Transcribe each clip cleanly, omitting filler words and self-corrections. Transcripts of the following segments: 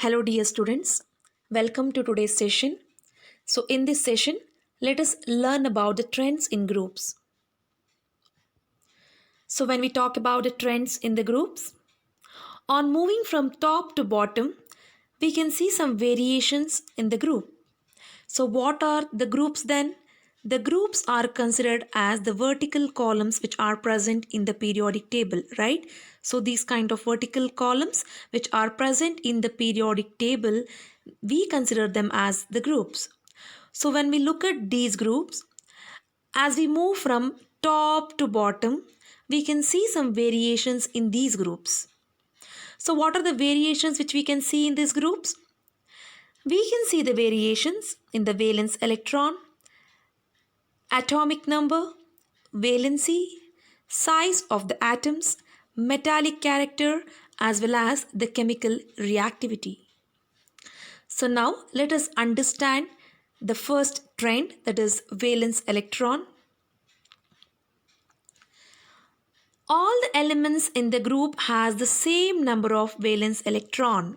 Hello, dear students. Welcome to today's session. So, in this session, let us learn about the trends in groups. So, when we talk about the trends in the groups, on moving from top to bottom, we can see some variations in the group. So, what are the groups then? The groups are considered as the vertical columns which are present in the periodic table, right? So, these kind of vertical columns which are present in the periodic table, we consider them as the groups. So, when we look at these groups, as we move from top to bottom, we can see some variations in these groups. So, what are the variations which we can see in these groups? We can see the variations in the valence electron, atomic number, valency, size of the atoms, metallic character, as well as the chemical reactivity. So now let us understand the first trend, that is valence electron. All the elements in the group has the same number of valence electron.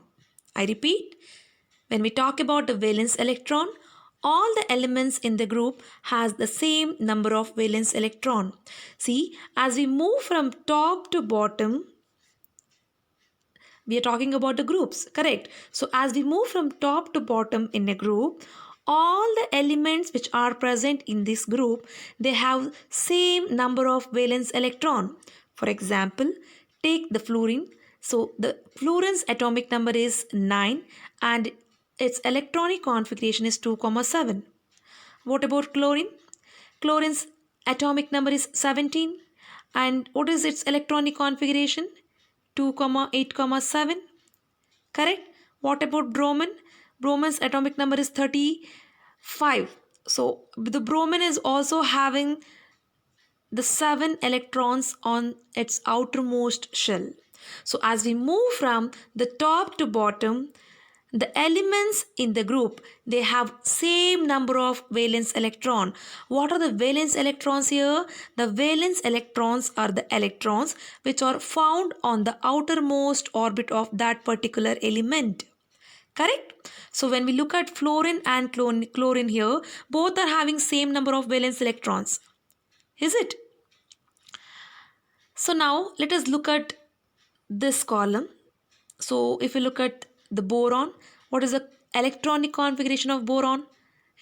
I repeat, when we talk about the valence electron, all the elements in the group has the same number of valence electron. See, as we move from top to bottom, we are talking about the groups, correct? So as we move from top to bottom in a group, all the elements which are present in this group, they have same number of valence electron. For example, take the fluorine. So the fluorine's atomic number is 9 and its electronic configuration is 2,7. What about chlorine? Chlorine's atomic number is 17 and what is its electronic configuration? 2, 8, 7. Correct? What about bromine? Bromine's atomic number is 35. So the bromine is also having the 7 electrons on its outermost shell. So as we move from the top to bottom, the elements in the group, they have same number of valence electron. What are the valence electrons here? The valence electrons are the electrons which are found on the outermost orbit of that particular element. Correct? So when we look at fluorine and chlorine here, both are having same number of valence electrons. Is it? So now let us look at this column. So if you look at the boron, what is the electronic configuration of boron?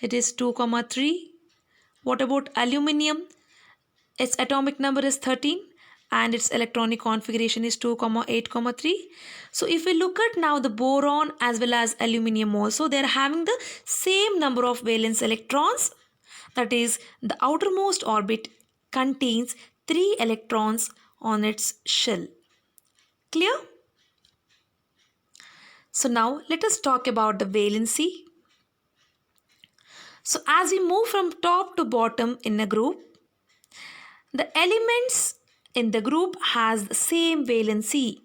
It is 2, 3. What about aluminium? Its atomic number is 13 and its electronic configuration is 2, 8, 3. So if we look at now the boron as well as aluminium also, they are having the same number of valence electrons. That is, the outermost orbit contains 3 electrons on its shell. Clear? So now let us talk about the valency. So as we move from top to bottom in a group, the elements in the group has the same valency.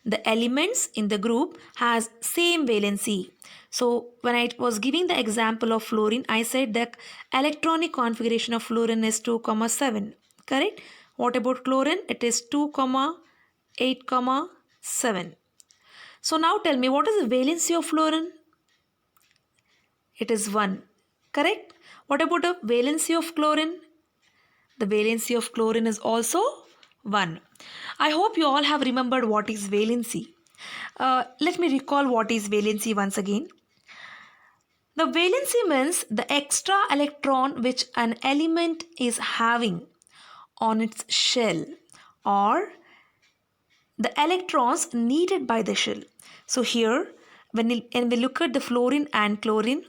The elements in the group has same valency. So when I was giving the example of fluorine, I said that electronic configuration of fluorine is 2, 7. Correct? What about chlorine? It is 2, 8, 7. So now tell me, what is the valency of fluorine? It is 1. Correct? What about the valency of chlorine? The valency of chlorine is also 1. I hope you all have remembered what is valency. Let me recall what is valency once again. The valency means the extra electron which an element is having on its shell, or the electrons needed by the shell. So here, when we look at the fluorine and chlorine,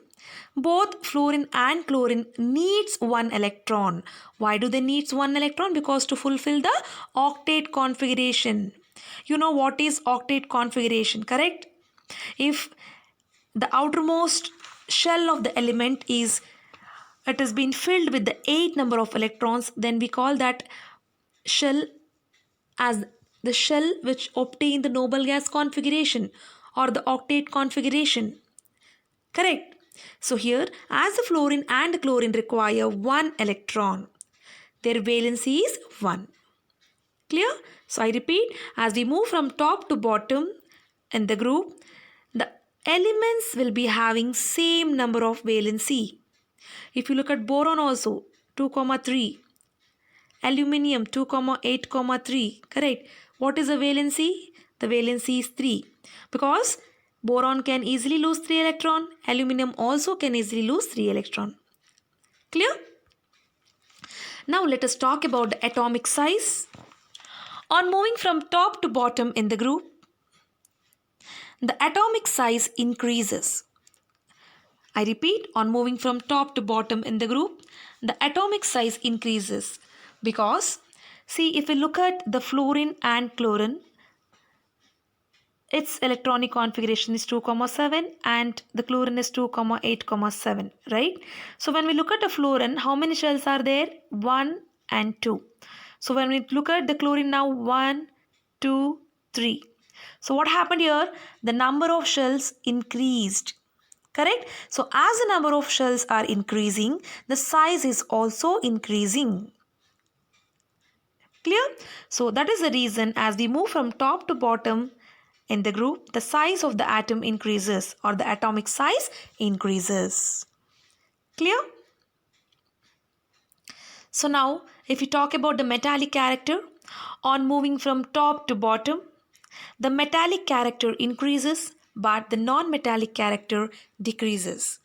both fluorine and chlorine needs 1 electron. Why do they need 1 electron? Because to fulfill the octet configuration. You know what is octet configuration, correct? If the outermost shell of the element it has been filled with the 8 number of electrons, then we call that shell as the shell which obtained the noble gas configuration or the octet configuration. Correct? So here, as the fluorine and chlorine require 1 electron, their valency is 1. Clear? So I repeat, as we move from top to bottom in the group, the elements will be having same number of valency. If you look at boron also, 2, 3. Aluminium, 2, 8, 3. Correct. What is the valency? The valency is 3. Because boron can easily lose 3 electron. Aluminium also can easily lose 3 electron. Clear? Now let us talk about the atomic size. On moving from top to bottom in the group, the atomic size increases. I repeat, on moving from top to bottom in the group, the atomic size increases because, see, if we look at the fluorine and chlorine, its electronic configuration is 2, 7 and the chlorine is 2, 8, 7, right? So when we look at the fluorine, how many shells are there? 1 and 2. So when we look at the chlorine now, 1, 2, 3. So what happened here? The number of shells increased. Correct? So as the number of shells are increasing, the size is also increasing. Clear? So that is the reason as we move from top to bottom in the group, the size of the atom increases or the atomic size increases. Clear? So now if you talk about the metallic character, on moving from top to bottom, the metallic character increases but the non-metallic character decreases.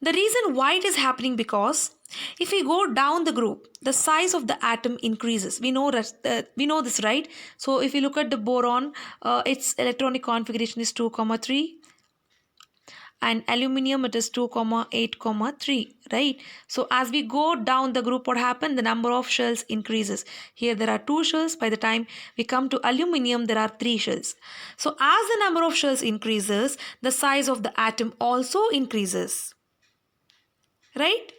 The reason why it is happening because if we go down the group, the size of the atom increases. We know this, right? So if you look at the boron, its electronic configuration is 2, 3 and aluminium it is 2, 8, 3, right? So as we go down the group, what happened? The number of shells increases. Here there are 2 shells. By the time we come to aluminium, there are 3 shells. So as the number of shells increases, the size of the atom also increases. Right?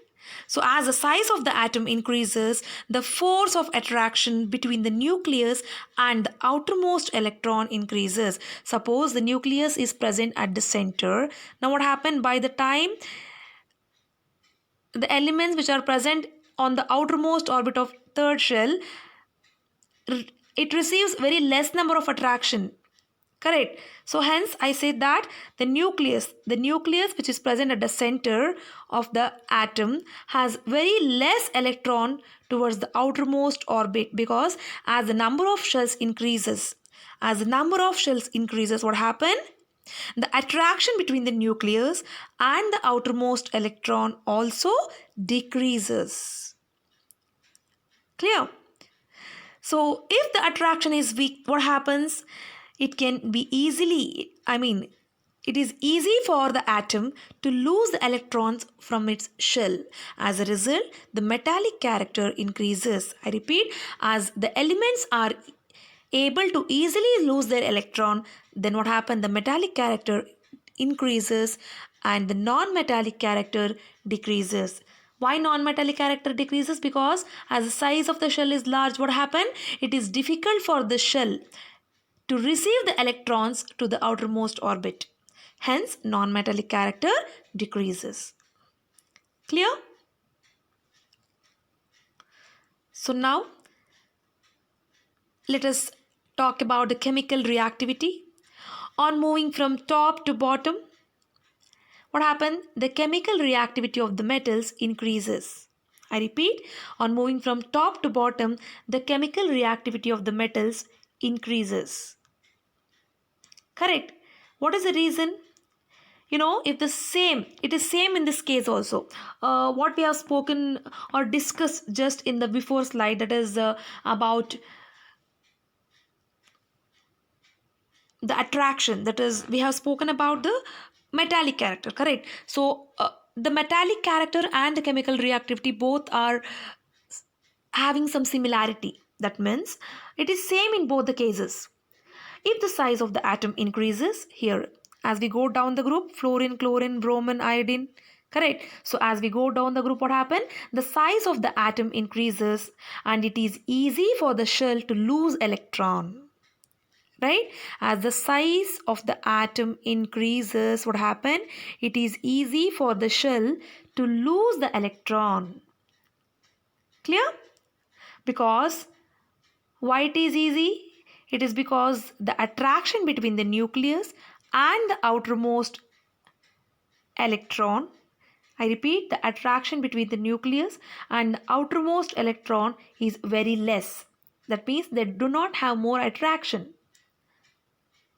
So as the size of the atom increases, the force of attraction between the nucleus and the outermost electron increases. Suppose the nucleus is present at the center. Now what happened? By the time the elements which are present on the outermost orbit of third shell, it receives very less number of attraction. Correct. So hence I say that the nucleus which is present at the center of the atom has very less electron towards the outermost orbit, because as the number of shells increases, what happens? The attraction between the nucleus and the outermost electron also decreases. Clear? So if the attraction is weak, what happens? It is easy for the atom to lose the electrons from its shell. As a result, the metallic character increases. I repeat, as the elements are able to easily lose their electron, then what happens? The metallic character increases and the non-metallic character decreases. Why non-metallic character decreases? Because as the size of the shell is large, what happens? It is difficult for the shell to receive the electrons to the outermost orbit. Hence, non-metallic character decreases. Clear? So now, let us talk about the chemical reactivity. On moving from top to bottom, what happens? The chemical reactivity of the metals increases. I repeat, on moving from top to bottom, the chemical reactivity of the metals increases. Correct. What is the reason? If it is same in this case also. What we have spoken or discussed just in the before slide, that is about the attraction, that is we have spoken about the metallic character, correct? So the metallic character and the chemical reactivity both are having some similarity. That means it is same in both the cases. If the size of the atom increases, here as we go down the group, fluorine, chlorine, bromine, iodine, correct? So as we go down the group, what happens? The size of the atom increases and it is easy for the shell to lose electron. Right? As the size of the atom increases, what happens? It is easy for the shell to lose the electron. Clear? Because why it is easy? It is because the attraction between the nucleus and the outermost electron. I repeat, the attraction between the nucleus and the outermost electron is very less. That means they do not have more attraction.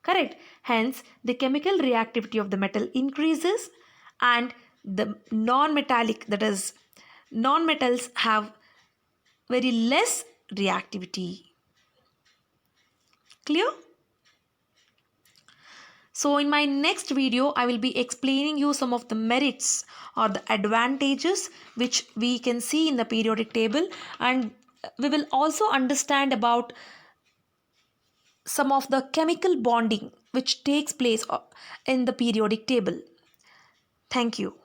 Correct. Hence, the chemical reactivity of the metal increases and the non-metallic, that is, non-metals have very less reactivity. Clear? So in my next video, I will be explaining you some of the merits or the advantages which we can see in the periodic table, and we will also understand about some of the chemical bonding which takes place in the periodic table. Thank you.